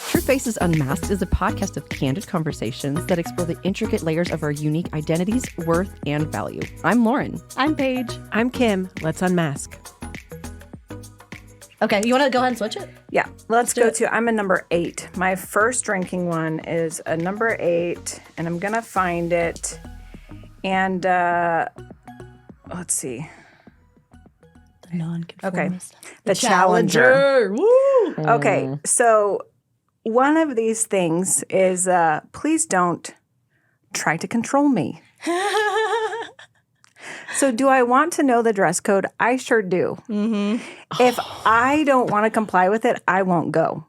True Faces Unmasked is a podcast of candid conversations that explore the intricate layers of our unique identities, worth, and value. I'm Lauren. I'm Paige. I'm Kim. Let's unmask. Okay, you want to go ahead and switch it? Yeah, let's go to, I'm a number 8. My first drinking one is a number 8, and I'm going to find it. And let's see. The nonconformist. Okay, the Challenger. Woo! Okay, so one of these things is please don't try to control me. So do I want to know the dress code? I sure do. Mm-hmm. If I don't want to comply with it, I won't go.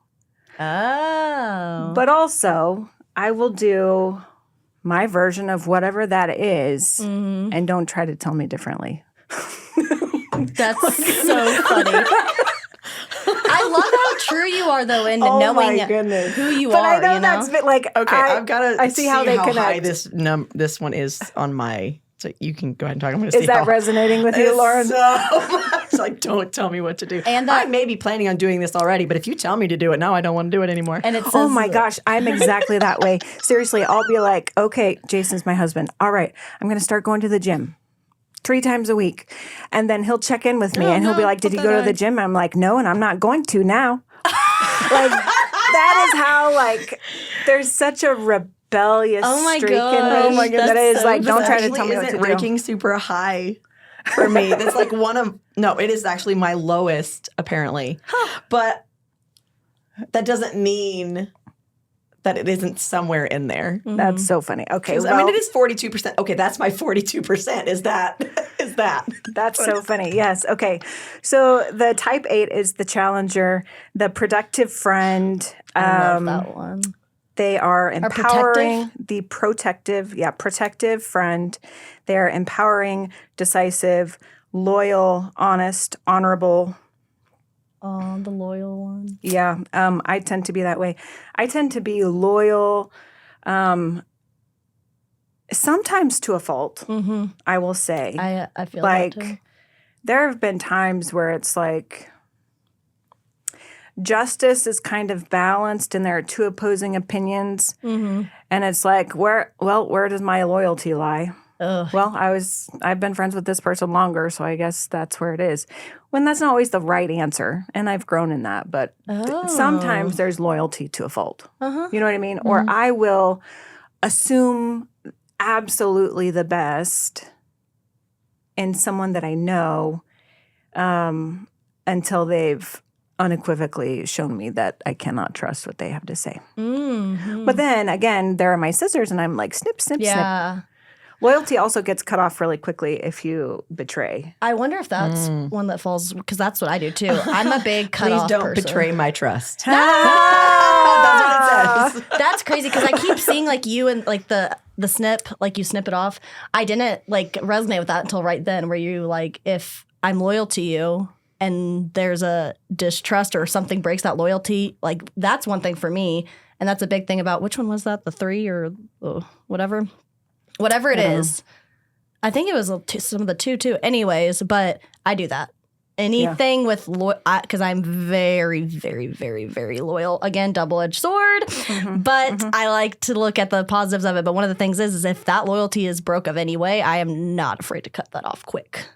Oh. But also, I will do my version of whatever that is, and don't try to tell me differently. That's so funny. I love how true you are, though, in knowing who you but are. I know, you know? that's bit like Okay, I've got to I see how they connect. high this one is on my. So you can go ahead and talk. I'm going to see Is that resonating with you, Lauren? So much. Like, don't tell me what to do. And I may be planning on doing this already, but if you tell me to do it now, I don't want to do it anymore. And it says, oh my gosh, I'm exactly that way. Seriously, I'll be like, okay, Jason's my husband. All right, I'm going to start going to the gym 3 times a week. And then he'll check in with me and he'll be like, did you go to the gym? I'm like, no, and I'm not going to now. Like, that is how, like, there's such a rebellious streak in me. Oh my God, that is so like, don't try to actually tell me what to isn't do. ranking super high for me. That's like it is actually my lowest, apparently. But that doesn't mean that it isn't somewhere in there. That's so funny. Okay, well, I mean, it is 42%. Okay, that's my 42%. Is that? That's so funny. Yes. Okay. So the type 8 is the Challenger, the productive friend. I love that one. They are empowering, protective? protective friend. They're empowering, decisive, loyal, honest, honorable. Oh, the loyal one. Yeah, I tend to be that way. I tend to be loyal, sometimes to a fault, I will say. I feel like, that too. there have been times where it's like justice is kind of balanced and there are 2 opposing opinions. And it's like, where does my loyalty lie? Ugh. Well, I've been friends with this person longer, so I guess that's where it is. When that's not always the right answer, and I've grown in that, but sometimes there's loyalty to a fault. You know what I mean? Or I will assume absolutely the best in someone that I know until they've unequivocally shown me that I cannot trust what they have to say. But then, again, there are my scissors, and I'm like, snip, snip, snip. Loyalty also gets cut off really quickly if you betray. I wonder if that's one that falls, because that's what I do too. I'm a big cut-off person. Please don't betray my trust. That's what it says. That's crazy, because I keep seeing like you and like the snip, like you snip it off. I didn't like resonate with that until right then, where you like, if I'm loyal to you and there's a distrust or something breaks that loyalty, like that's one thing for me. And that's a big thing about, which one was that? The 3 or whatever? Whatever it is. I think it was some of the 2 too. Anyways, but I do that. Anything with because I'm very, very, very, very loyal. Again, double-edged sword. But I like to look at the positives of it. But one of the things is if that loyalty is broke of any way, I am not afraid to cut that off quick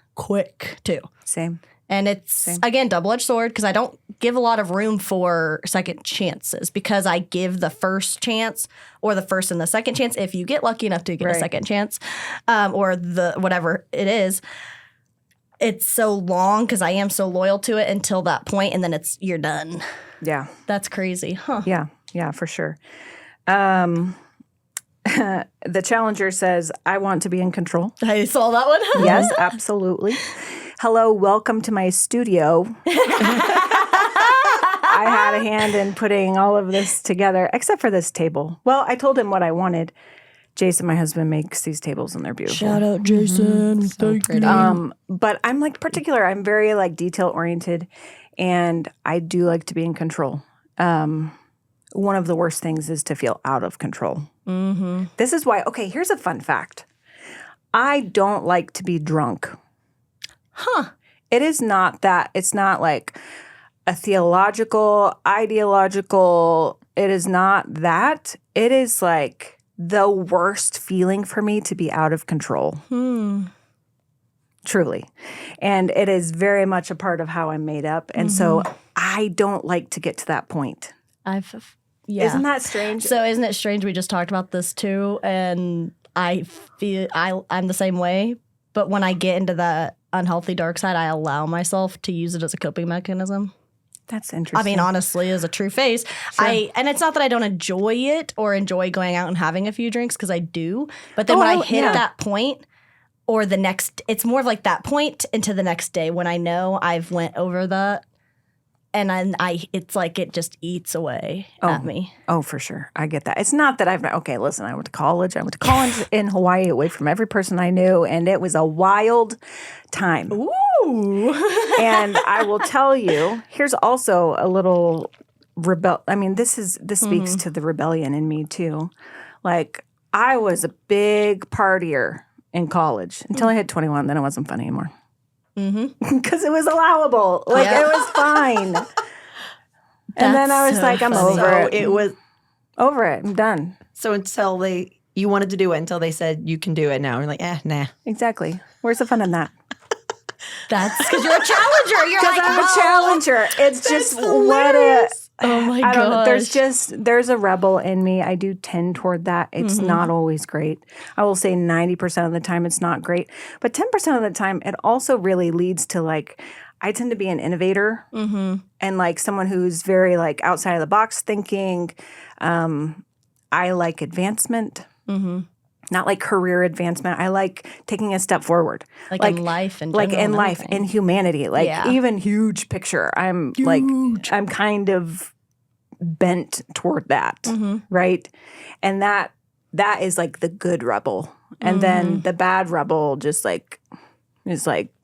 too. Same. And it's, again, double-edged sword, because I don't give a lot of room for second chances, because I give the first chance or the first and the second chance, if you get lucky enough to get a second chance, or the whatever it is. It's so long because I am so loyal to it until that point, and then you're done. Yeah. That's crazy. Huh. Yeah, for sure. The Challenger says, I want to be in control. I saw that one. Yes, absolutely. Hello, welcome to my studio. I had a hand in putting all of this together, except for this table. Well, I told him what I wanted. Jason, my husband, makes these tables and they're beautiful. Shout out, Jason. So pretty. But I'm like particular. I'm very like detail oriented, and I do like to be in control. One of the worst things is to feel out of control. This is why. Okay, here's a fun fact. I don't like to be drunk. It is not that. It's not like a theological, ideological. It is not that. It is like the worst feeling for me to be out of control. Truly. And it is very much a part of how I'm made up. And so I don't like to get to that point. Yeah. Isn't that strange? So isn't it strange? We just talked about this too, and I feel I'm the same way. But when I get into that unhealthy dark side, I allow myself to use it as a coping mechanism. That's interesting. I mean, honestly, as a true face, and it's not that I don't enjoy it or enjoy going out and having a few drinks, because I do. But then when I hit that point, or the next, it's more of like that point into the next day when I know I've went over that. And it's like it just eats away at me. Oh, for sure. I get that. It's not that listen, I went to college. I went to college in Hawaii away from every person I knew, and it was a wild time. Ooh. And I will tell you, here's also a little I mean, this speaks to the rebellion in me too. Like, I was a big partier in college until I hit 21, then it wasn't fun anymore. Because it was allowable. Like, it was fine. And then I was so like, I'm funny. over it. It was Over it. I'm done. so until you wanted to do it until they said you can do it now. You're like, nah. Exactly. Where's the fun in that? That's because you're a challenger. You're like, I'm a "Oh." challenger. It's just what it. Oh my I don't know. gosh. There's a rebel in me. I do tend toward that. It's not always great. I will say 90% of the time it's not great. But 10% of the time it also really leads to, like, I tend to be an innovator and like someone who's very like outside of the box thinking. I like advancement. Not like career advancement. I like taking a step forward. Like in life and like in life, in humanity, like even huge picture. I'm kind of bent toward that, right? And that is like the good rebel, and then the bad rebel just like is like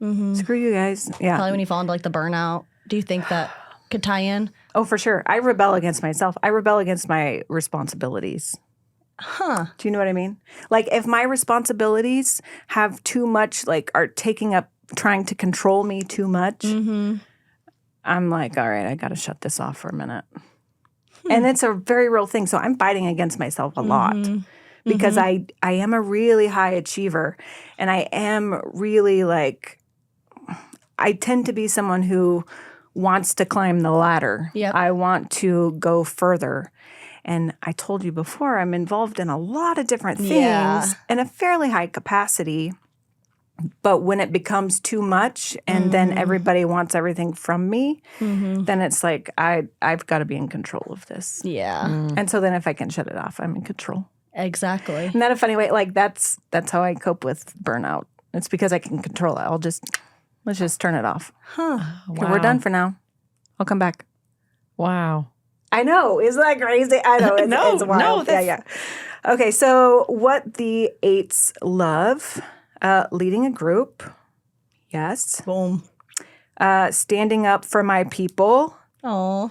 screw you guys. Yeah, Probably when you fall into like the burnout. Do you think that could tie in? Oh, for sure. I rebel against myself. I rebel against my responsibilities. Do you know what I mean? Like, if my responsibilities have too much, like, are taking up, trying to control me too much, I'm like, all right, I got to shut this off for a minute. And it's a very real thing. So I'm fighting against myself a lot because I am a really high achiever, and I am really like, I tend to be someone who wants to climb the ladder. Yep. I want to go further. And I told you before, I'm involved in a lot of different things in a fairly high capacity. But when it becomes too much and then everybody wants everything from me, then it's like I've got to be in control of this. Yeah. And so then if I can shut it off, I'm in control. Exactly. Isn't that a funny way? Like, that's how I cope with burnout. It's because I can control it. Let's just turn it off. Okay, we're done for now. I'll come back. Wow. I know. Isn't that crazy? I know. It's wild. Yeah. Okay, so what the 8s love, leading a group. Yes. Boom. Standing up for my people. Oh.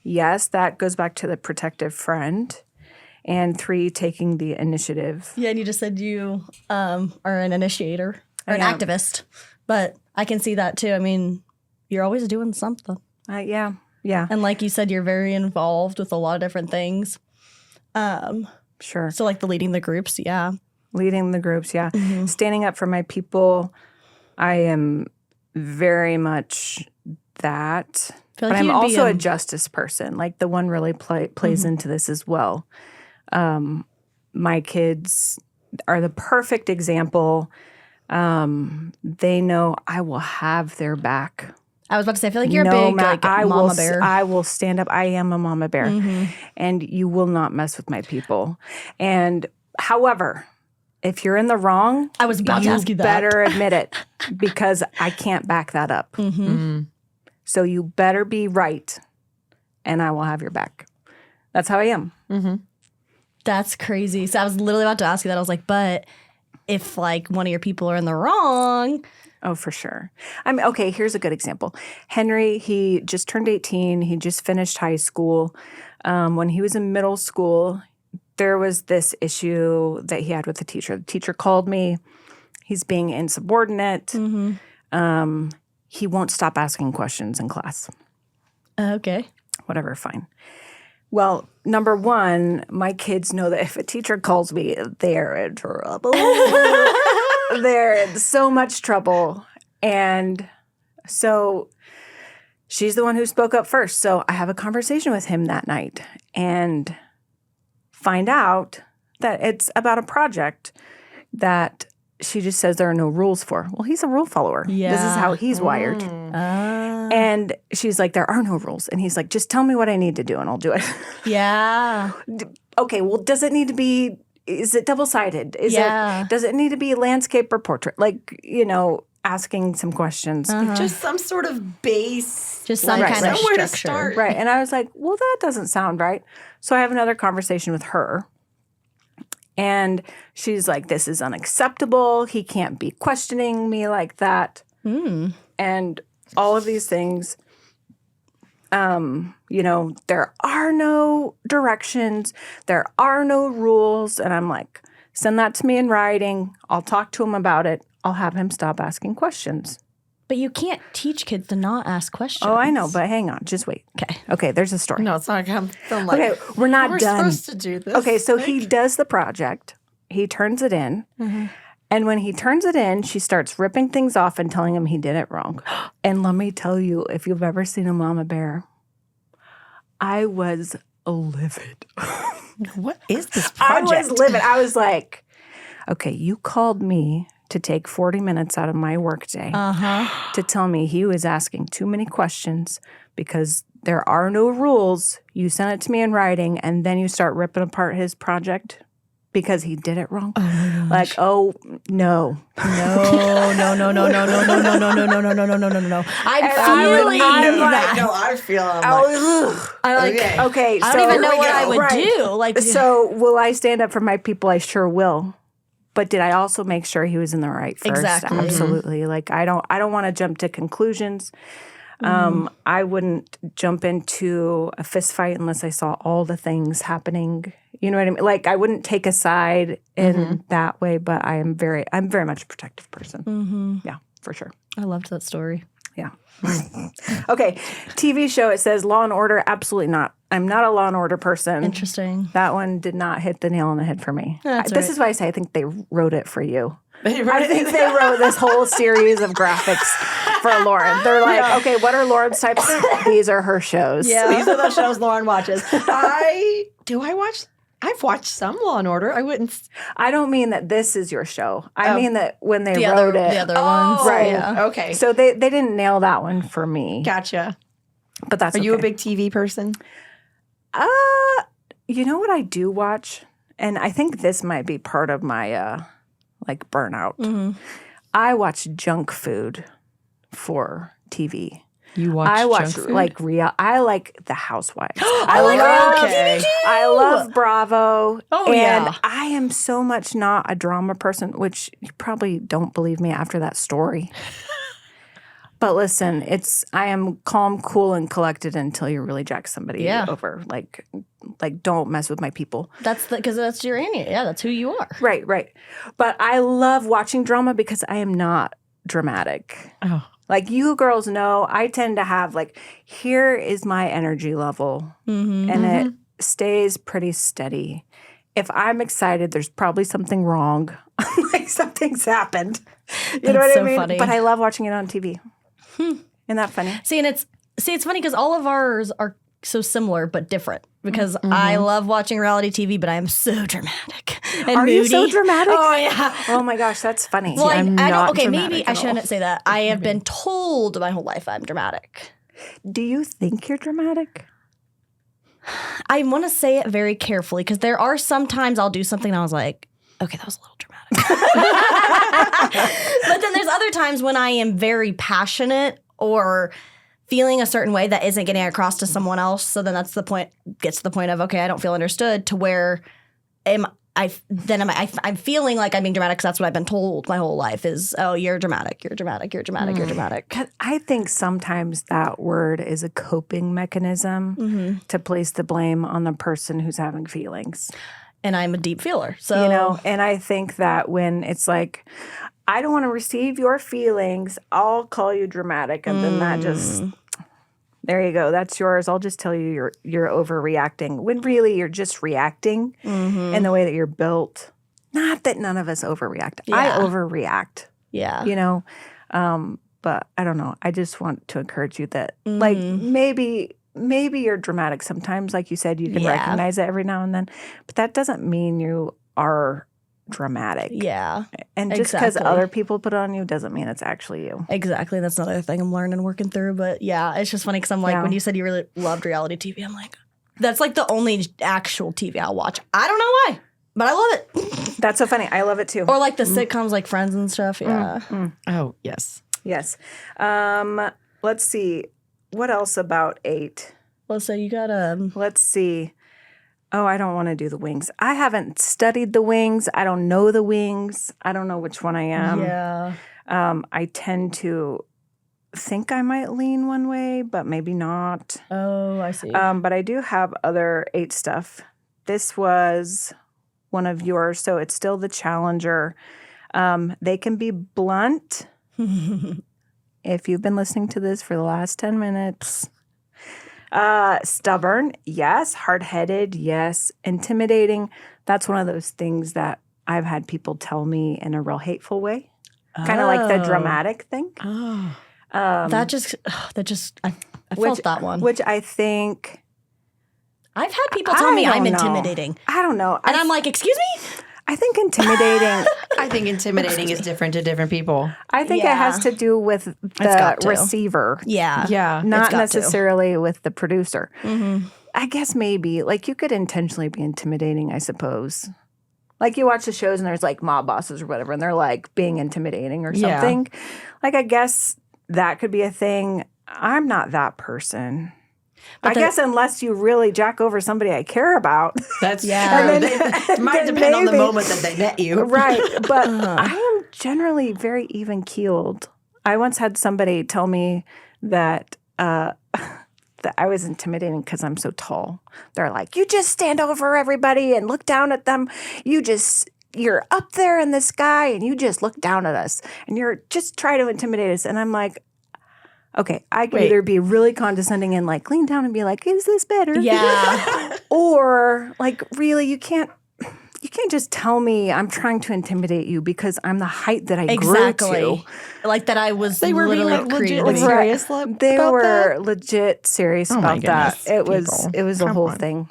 Yes, that goes back to the protective friend. And 3, taking the initiative. Yeah, and you just said you are an initiator or an activist. But I can see that too. I mean, you're always doing something. Yeah. And like you said, you're very involved with a lot of different things. Sure. So like the leading the groups, yeah. Leading the groups, yeah. Standing up for my people, I am very much that. Feel But like I'm you'd be also a justice person. Like, the one really plays into this as well. My kids are the perfect example. They know I will have their back. I was about to say, I feel like you're a big like mama bear. I will stand up. I am a mama bear. And you will not mess with my people. And however, if you're in the wrong, I was about to ask you that. better admit it, because I can't back that up. So you better be right, and I will have your back. That's how I am. That's crazy. So I was literally about to ask you that. I was like, but if like one of your people are in the wrong. Oh, for sure. Okay, here's a good example. Henry, he just turned 18. He just finished high school. When he was in middle school, there was this issue that he had with the teacher. The teacher called me He's being insubordinate. He won't stop asking questions in class. Okay. Whatever, fine. Well, number one, my kids know that if a teacher calls me, they're in trouble. They're in so much trouble. And so she's the one who spoke up first. So I have a conversation with him that night and find out that it's about a project that she just says there are no rules for. Well, he's a rule follower. Yeah. This is how he's wired. And she's like, there are no rules. And he's like, just tell me what I need to do and I'll do it. Yeah. Okay, well, does it need to be, is it double-sided? Does it need to be landscape or portrait? Like, asking some questions. Just some sort of base. Just some kind of somewhere to structure. start. Right. And I was like, well, that doesn't sound right. So I have another conversation with her. And she's like, this is unacceptable. He can't be questioning me like that. And all of these things. There are no directions. There are no rules. And I'm like, send that to me in writing. I'll talk to him about it. I'll have him stop asking questions. But you can't teach kids to not ask questions. Oh, I know, but hang on. Just wait. Okay, there's a story. No, it's not. I'm feeling like, Okay, we're not we're done. supposed to do this. Okay, so he does the project. He turns it in. And when he turns it in, she starts ripping things off and telling him he did it wrong. And let me tell you, if you've ever seen a mama bear, I was livid. What is this I project? was livid. I was like, okay, you called me to take 40 minutes out of my workday to tell me he was asking too many questions because there are no rules. You sent it to me in writing, and then you start ripping apart his project because he did it wrong. Like, oh no. No. I'm feeling that. No, I feel. Okay, I don't even know what I would do. Like, So will I stand up for my people? I sure will. But did I also make sure he was in the right first? Exactly. Absolutely. Like I don't want to jump to conclusions. I wouldn't jump into a fist fight unless I saw all the things happening. You know what I mean? Like I wouldn't take a side in that way, but I'm very much a protective person. Yeah, for sure. I loved that story. Yeah. Okay. TV show, it says Law and Order. Absolutely not. I'm not a Law and Order person. Interesting. That one did not hit the nail on the head for me. That's This right. is why I say I think they wrote it for you. I think they wrote this whole series of graphics for Lauren. They're like, okay, what are Lauren's types? These are her shows. Yeah. These are the shows Lauren watches. I've watched some Law and Order. I wouldn't. I don't mean that this is your show. I mean that when they The wrote other, it. the other ones. right. Yeah. Okay. So they didn't nail that one for me. Gotcha. But that's Are you a okay. big TV person? You know what I do watch? And I think this might be part of my like burnout. I watch junk food for TV. You watch I watch junk food? like real. I like The Housewives. I like reality TV too. I love Bravo. Oh, and yeah. I am so much not a drama person, which you probably don't believe me after that story. But listen, I am calm, cool, and collected until you really jack somebody over. Like don't mess with my people. Because that's your Annie. Yeah, that's who you are. Right. But I love watching drama because I am not dramatic. Oh. Like you girls know, I tend to have like, here is my energy level, and it stays pretty steady. If I'm excited, there's probably something wrong. Like something's happened. You know what so I mean? funny. But I love watching it on TV. Isn't that funny? See, it's funny because all of ours are so similar but different. Because I love watching reality TV, but I am so dramatic and Are moody. you so dramatic? Oh yeah. Oh my gosh, that's funny. Well, I'm I don't. not Okay, dramatic maybe at I all. shouldn't say that. I have been told my whole life I'm dramatic. Do you think you're dramatic? I want to say it very carefully because there are sometimes I'll do something and I was like, okay, that was a little dramatic. But then there's other times when I am very passionate or feeling a certain way that isn't getting across to someone else. So then gets to the point of, okay, I don't feel understood, to where I'm feeling like I'm being dramatic because that's what I've been told my whole life is, oh, you're dramatic. 'Cause I think sometimes that word is a coping mechanism to place the blame on the person who's having feelings. And I'm a deep feeler. So, And I think that when it's like, I don't want to receive your feelings. I'll call you dramatic. And then that just, there you go. That's yours. I'll just tell you you're overreacting when really you're just reacting in the way that you're built. Not that none of us overreact. Yeah. I overreact, Yeah. you know, but I don't know. I just want to encourage you that like maybe you're dramatic sometimes. Like you said, you can recognize it every now and then, but that doesn't mean you are dramatic. Yeah. And just because other people put it on you doesn't mean it's actually you. Exactly. That's another thing I'm learning, working through. But yeah, it's just funny because I'm like, when you said you really loved reality TV, I'm like, that's like the only actual TV I'll watch. I don't know why, but I love it. That's so funny. I love it too. Or like the sitcoms like Friends and stuff. Yeah. Oh, yes. Yes. Let's see. What else about 8? Well, so you got Let's see. Oh, I don't want to do the wings. I haven't studied the wings. I don't know the wings. I don't know which one I am. yeah. I tend to think I might lean one way, but maybe not. Oh, I see. But I do have other 8 stuff. This was one of yours, so it's still the challenger. They can be blunt. If you've been listening to this for the last 10 minutes. Stubborn, yes. Hard-headed, yes. Intimidating, that's one of those things that I've had people tell me in a real hateful way. Kind of like the dramatic thing. Oh. I felt that one. Which I think... I've had people tell me I'm intimidating. I don't know. And I'm like, excuse me? I think intimidating... I think intimidating is different to different people. I think it has to do with the got to. receiver. Yeah. Yeah. Not got necessarily with the producer. I guess maybe. Like, you could intentionally be intimidating, I suppose. Like, you watch the shows and there's, like, mob bosses or whatever, and they're, like, being intimidating or something. Like, I guess that could be a thing. I'm not that person. I guess unless you really jack over somebody I care about. That's true. then- It might then depend on the maybe. moment that they met you. Right. But I am generally very even-keeled. I once had somebody tell me that that I was intimidating because I'm so tall. They're like, you just stand over everybody and look down at them. You're up there in the sky and you just look down at us and you're just trying to intimidate us. And I'm like, okay, I can either be really condescending and like lean down and be like, is this better? Yeah. Or like, really, you can't just tell me I'm trying to intimidate you because I'm the height that I grew to. Like that I was They were being literally like legit created. serious They about were that? legit serious Oh my about that. goodness, It was a Come whole on. thing.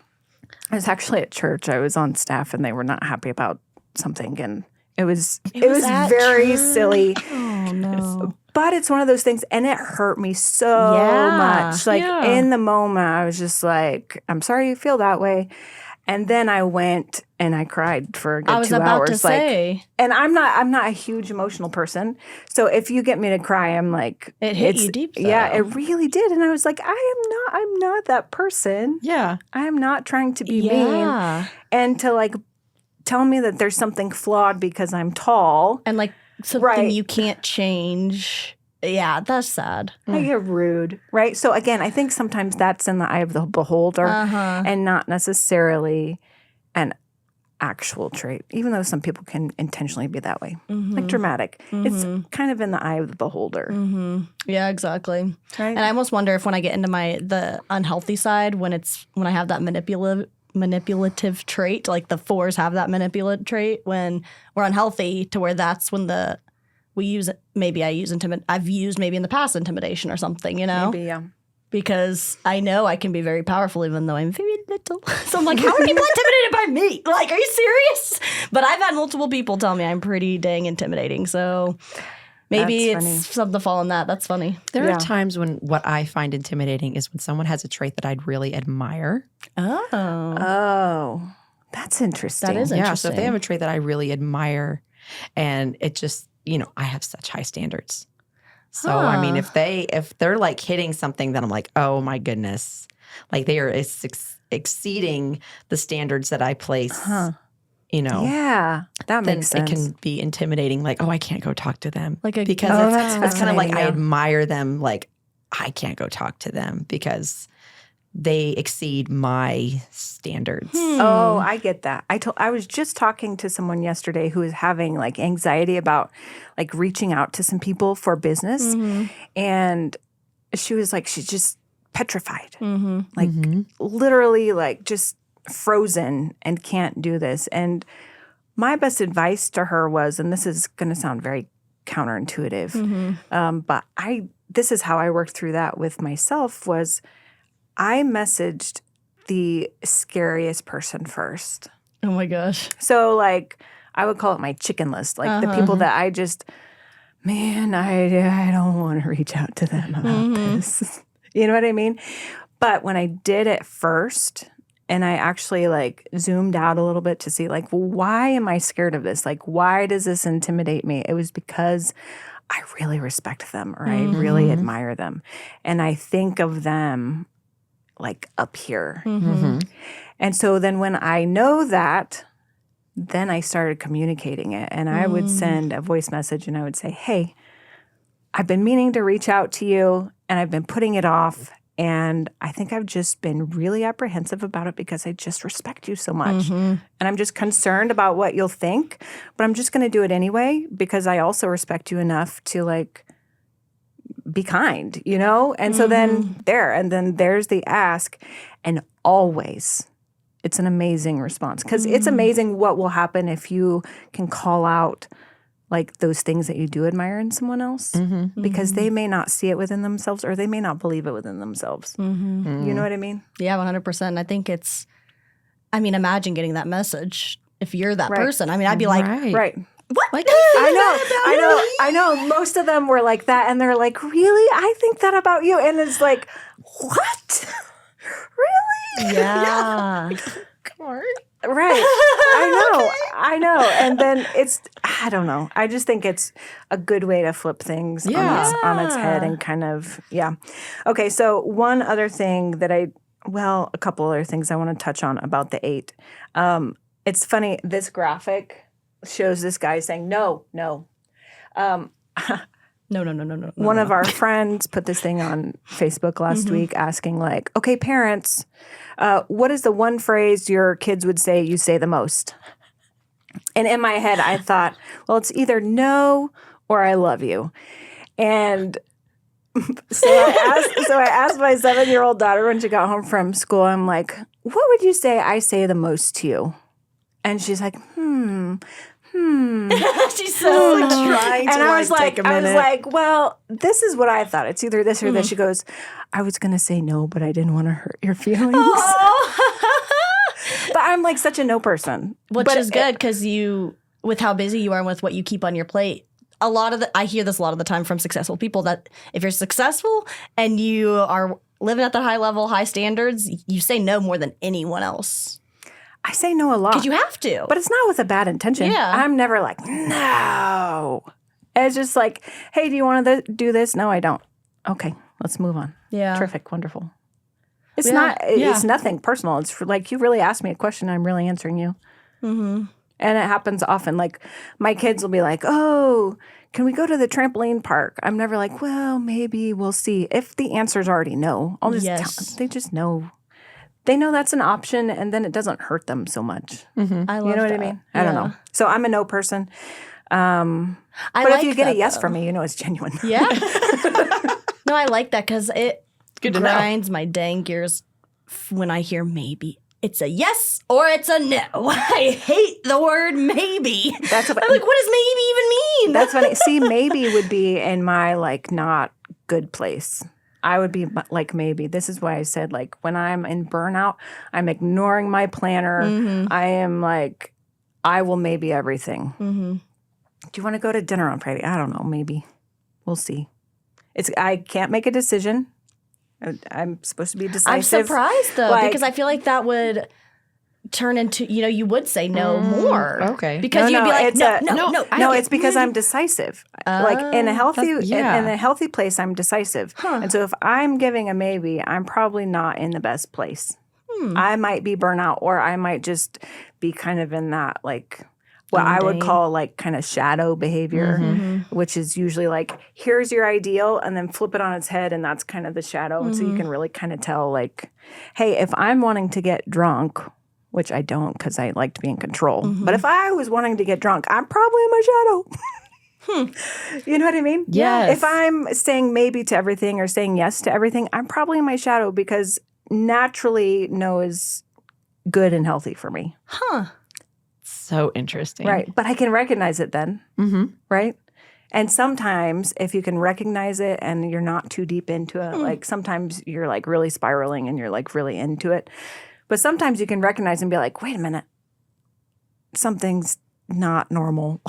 I was actually at church. I was on staff and they were not happy about something, and it was at very church? silly. Oh no. But it's one of those things, and it hurt me so Yeah. much. Like in the moment, I was just like, "I'm sorry you feel that way," and then I went and I cried for a good 2 I hours. was about to like, say. and I'm not a huge emotional person, so if you get me to cry, I'm like, It hit it's- you deep, Yeah, though. it really did, and I was like, I'm not that person. Yeah. I'm not trying to be mean Yeah. and to like tell me that there's something flawed because I'm tall. And like something Right. you can't change. Yeah, that's sad. I get rude, right? So again, I think sometimes that's in the eye of the beholder and not necessarily an actual trait, even though some people can intentionally be that way. Like dramatic. It's kind of in the eye of the beholder. Yeah, exactly. Right. And I almost wonder if when I get into the unhealthy side, when I have that manipulative trait, like the 4s have that manipulative trait when we're unhealthy, to where that's when I've used maybe in the past intimidation or something, you know? Maybe, yeah. Because I know I can be very powerful even though I'm very little. So I'm like, how are people intimidated by me? Like, are you serious? But I've had multiple people tell me I'm pretty dang intimidating. So maybe That's it's funny. something to fall in that. That's funny. There Yeah. are times when what I find intimidating is when someone has a trait that I'd really admire. Oh. Oh, that's interesting. That is Yeah. So if they interesting. have a trait that I really admire and it just, I have such high standards. So, I mean, if they're like hitting something that I'm like, oh my goodness, like they are exceeding the standards that I place, Yeah, that then makes sense. it can be intimidating. Like, oh, I can't go talk to them. Like a- because Oh, that's it's kind of like fascinating, I yeah. admire them. Like, I can't go talk to them because they exceed my standards. Oh, I get that. I was just talking to someone yesterday who is having like anxiety about like reaching out to some people for business. And she was like, she's just petrified. Like literally like just frozen and can't do this. And my best advice to her was, and this is going to sound very counterintuitive, but this is how I worked through that with myself was I messaged the scariest person first. Oh my gosh. So like I would call it my chicken list, like the people that I just, man, I don't want to reach out to them about this. You know what I mean? But when I did it first and I actually like zoomed out a little bit to see like, well, why am I scared of this? Like, why does this intimidate me? It was because I really respect them or I really admire them. And I think of them like up here. And so then when I know that, then I started communicating it. And I would send a voice message and I would say, hey, I've been meaning to reach out to you and I've been putting it off. And I think I've just been really apprehensive about it because I just respect you so much. And I'm just concerned about what you'll think, but I'm just going to do it anyway because I also respect you enough to like be kind, you know? And so then there's the ask. And always it's an amazing response because it's amazing what will happen if you can call out like those things that you do admire in someone else because they may not see it within themselves or they may not believe it within themselves. You know what I mean? Yeah, 100%. I think imagine getting that message if you're that person. I mean, I'd be like, Right. what? Like, I know. Most of them were like that and they're like, really? I think that about you. And it's like, what? Really? Yeah. Right. I know. And then I don't know. I just think it's a good way to flip things on its head and kind of, Okay, so one other thing that a couple other things I want to touch on about the 8. It's funny, this graphic shows this guy saying, no. No. One of our friends put this thing on Facebook last week asking like, okay, parents, what is the one phrase your kids would say you say the most? And in my head, I thought, well, it's either no or I love you. And so I asked my 7-year-old daughter when she got home from school, I'm like, what would you say I say the most to you? And she's like, She's so trying to and I was take a minute. I was like, well, this is what I thought. It's either this or this. She goes, I was going to say no, but I didn't want to hurt your feelings. But I'm like such a no person. Which is good because with how busy you are and with what you keep on your plate, I hear this a lot of the time from successful people that if you're successful and you are living at that high level, high standards, you say no more than anyone else. I say no a lot. Because you have to. But it's not with a bad intention. Yeah. I'm never like, no. It's just like, hey, do you want to do this? No, I don't. Okay, let's move on. Yeah. Terrific. Wonderful. It's it's nothing personal. It's like you really asked me a question. I'm really answering you. And it happens often. Like my kids will be like, oh, can we go to the trampoline park? I'm never like, well, maybe we'll see. If the answer's already no, I'll just tell them. They just know. They know that's an option, and then it doesn't hurt them so much. I love that. You know what I mean? I don't know. So I'm a no person. But if you get a yes from me, you know it's genuine. Yeah. No, I like that because it grinds my dang gears when I hear maybe. It's a yes or it's a no. I hate the word maybe. I'm like, what does maybe even mean? That's funny. See, maybe would be in my like not good place. I would be like maybe. This is why I said like when I'm in burnout, I'm ignoring my planner. I am like, I will maybe everything. Do you want to go to dinner on Friday? I don't know. Maybe. We'll see. I can't make a decision. I'm supposed to be decisive. I'm surprised though because I feel like that would turn into you would say no more. Okay. Because you'd be like no. It's because I'm decisive. Like in a healthy place, I'm decisive. And so if I'm giving a maybe, I'm probably not in the best place. I might be burnout, or I might just be kind of in that like what I would Mundane. call like kind of shadow behavior, which is usually like, here's your ideal, and then flip it on its head, and that's kind of the shadow. And so you can really kind of tell, like, hey, if I'm wanting to get drunk, which I don't because I like to be in control, but if I was wanting to get drunk, I'm probably in my shadow. You know what I mean? Yes. If I'm saying maybe to everything or saying yes to everything, I'm probably in my shadow because naturally no is good and healthy for me. So interesting. Right. But I can recognize it then. Right. And sometimes if you can recognize it and you're not too deep into it, like sometimes you're like really spiraling and you're like really into it. But sometimes you can recognize and be like, wait a minute, something's not normal.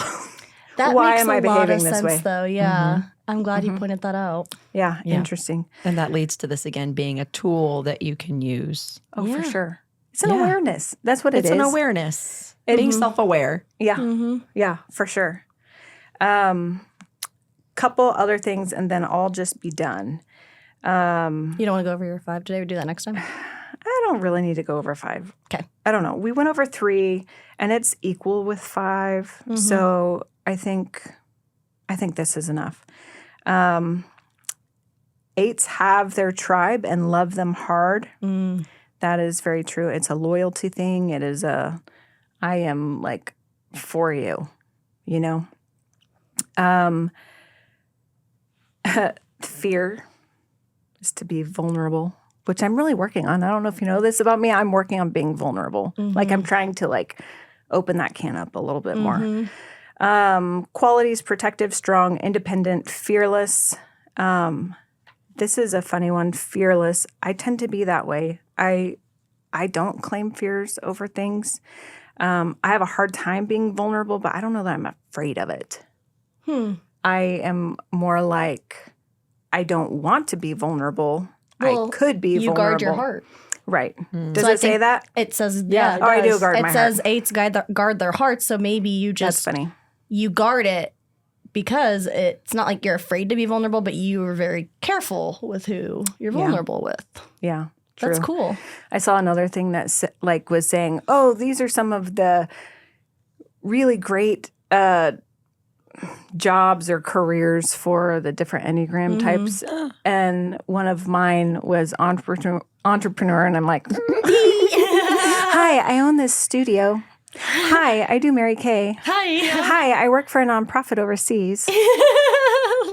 That Why makes am I a lot of behaving this sense, way? though. Yeah. I'm glad you pointed that out. Yeah. Interesting. And that leads to this again being a tool that you can use. Oh, for Yeah. sure. It's an Yeah. awareness. That's what it is. It's an awareness. Being self-aware. Yeah. Yeah, for sure. Couple other things and then I'll just be done. You don't want to go over your 5 today? We do that next time? I don't really need to go over 5. Okay. I don't know. We went over 3 and it's equal with 5. So I think this is enough. 8s have their tribe and love them hard. That is very true. It's a loyalty thing. It is I am like for you, you know? Fear is to be vulnerable, which I'm really working on. I don't know if you know this about me. I'm working on being vulnerable. Like I'm trying to like open that can up a little bit more. Qualities: protective, strong, independent, fearless. This is a funny one. Fearless. I tend to be that way. I don't claim fears over things. I have a hard time being vulnerable, but I don't know that I'm afraid of it. I am more like, I don't want to be vulnerable. Well, I could be vulnerable. You guard your heart. Right. Does So I it say think that? It says, yeah. Oh, I do guard my It says 8s guard their hearts, so maybe you That's just, funny. you guard it because it's not like you're afraid to be vulnerable, but you are very careful with who you're vulnerable with. Yeah. True. That's cool. I saw another thing that like was saying, oh, these are some of the really great jobs or careers for the different Enneagram types. And one of mine was entrepreneur. And I'm like, hi, I own this studio. Hi, I do Mary Kay. Hi, I work for a nonprofit overseas.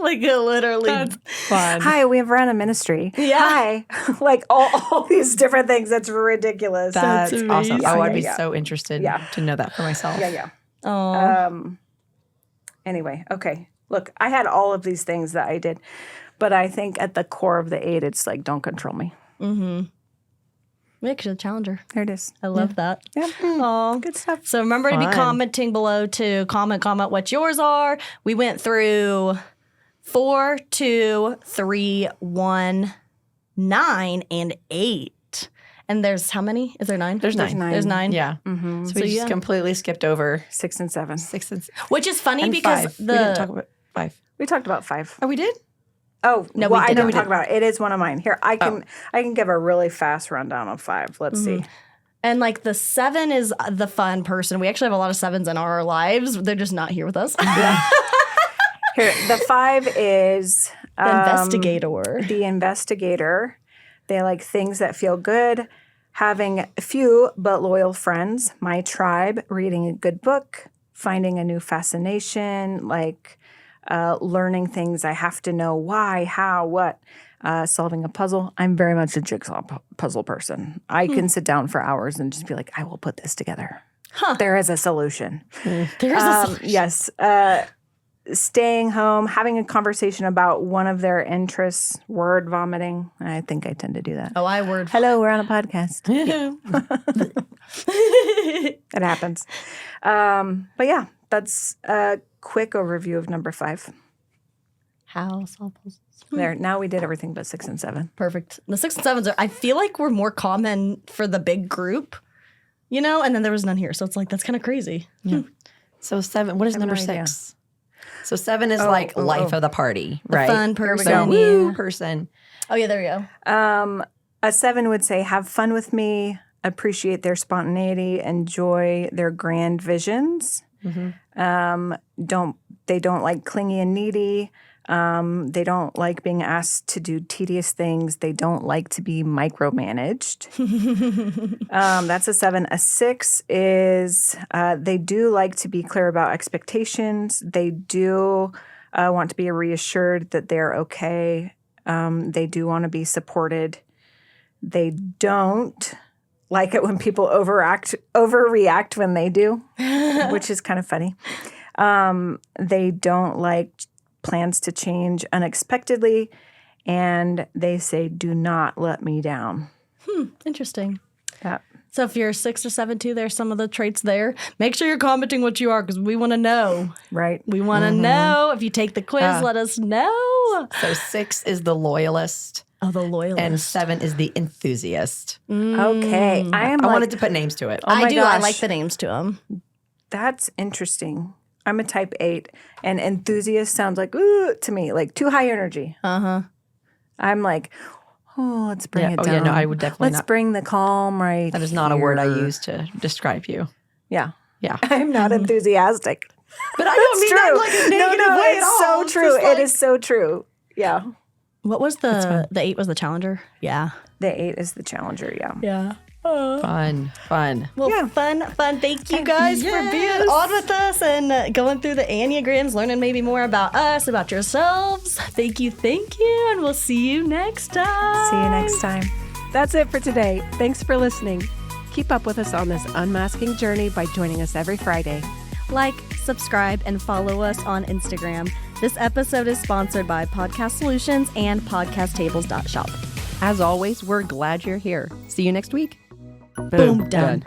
Like literally. Fun. Hi, we have run a ministry. Yeah. Hi. Like all these different things. That's ridiculous. That's awesome. Yeah, I would yeah, be yeah. so interested Yeah. to know that for myself. Yeah. Oh. Anyway, okay. Look, I had all of these things that I did, but I think at the core of the 8, it's like, don't control me. Yeah, 'cause you're the challenger. There it is. I love that. Yeah. Oh, Good stuff. so remember to be Fun. commenting below to comment what yours are. We went through 4, 2, 3, 1, 9, and 8. And there's how many? Is there 9? There's 9. There's 9. Yeah. So we just yeah. completely skipped over 6 and 7. 6 and Which is funny and because 5. We didn't talk about 5. We talked about 5. Oh, we did? Oh, No, well, we I didn't. didn't talk about it. It is one of mine. Here, I can give a really fast rundown of 5. Let's see. And like the 7 is the fun person. We actually have a lot of 7s in our lives. They're just not here with us. Here, the 5 is The investigator. the investigator. They like things that feel good, having few but loyal friends, my tribe, reading a good book, finding a new fascination, like learning things I have to know why, how, what, solving a puzzle. I'm very much a jigsaw puzzle person. I can sit down for hours and just be like, I will put this together. There is a solution. There's a Yes. Staying home, having a conversation about one of their interests, word vomiting. I think I tend to do that. Oh, I word. Hello, we're on a podcast. It happens. But yeah, that's a quick overview of number 5. How solve puzzles. There. Now we did everything but 6 and 7. Perfect. The 6 and 7s are, I feel like we're more common for the big group, you know, and then there was none here. So it's like, that's kind of crazy. So 7, what is number no idea. 6? So 7 is like life of the party, right? Fun we person. go. Woo person. Oh, yeah, there we go. A 7 would say, have fun with me, appreciate their spontaneity, enjoy their grand visions. They don't like clingy and needy. They don't like being asked to do tedious things. They don't like to be micromanaged. That's a 7. A 6 is they do like to be clear about expectations. They do want to be reassured that they're okay. They do want to be supported. They don't like it when people overreact when they do, which is kind of funny. They don't like plans to change unexpectedly, and they say, "Do not let me down." Interesting. Yeah. So if you're a 6 or 7 too, there's some of the traits there. Make sure you're commenting what you are because we want to know. Right. We want to know. If you take the quiz, let us know. So 6 is the loyalist. Oh, the loyalist. And 7 is the enthusiast. Okay. I wanted to put names to it. I do. I gosh. like the names to them. That's interesting. I'm a type 8, and enthusiast sounds like, ooh, to me, like too high energy. Uh-huh. I'm like, oh, let's bring it Oh, down. yeah, no, I would definitely Let's not. bring the calm right That is not a word I here. use to describe you. Yeah. Yeah. I'm not enthusiastic. But I don't mean that in like a negative way at it's all. so true. It is so true. Yeah. What was the 8 was the challenger? Yeah. The 8 is the challenger, yeah. Yeah. Fun. Well, Yeah. fun. Thank you guys for being on with us and going through the Enneagrams, learning maybe more about us, about yourselves. Thank you. And we'll see you next time. See you next time. That's it for today. Thanks for listening. Keep up with us on this unmasking journey by joining us every Friday. Like, subscribe, and follow us on Instagram. This episode is sponsored by Podcast Solutions and podcasttables.shop. As always, we're glad you're here. See you next week. Boom, done.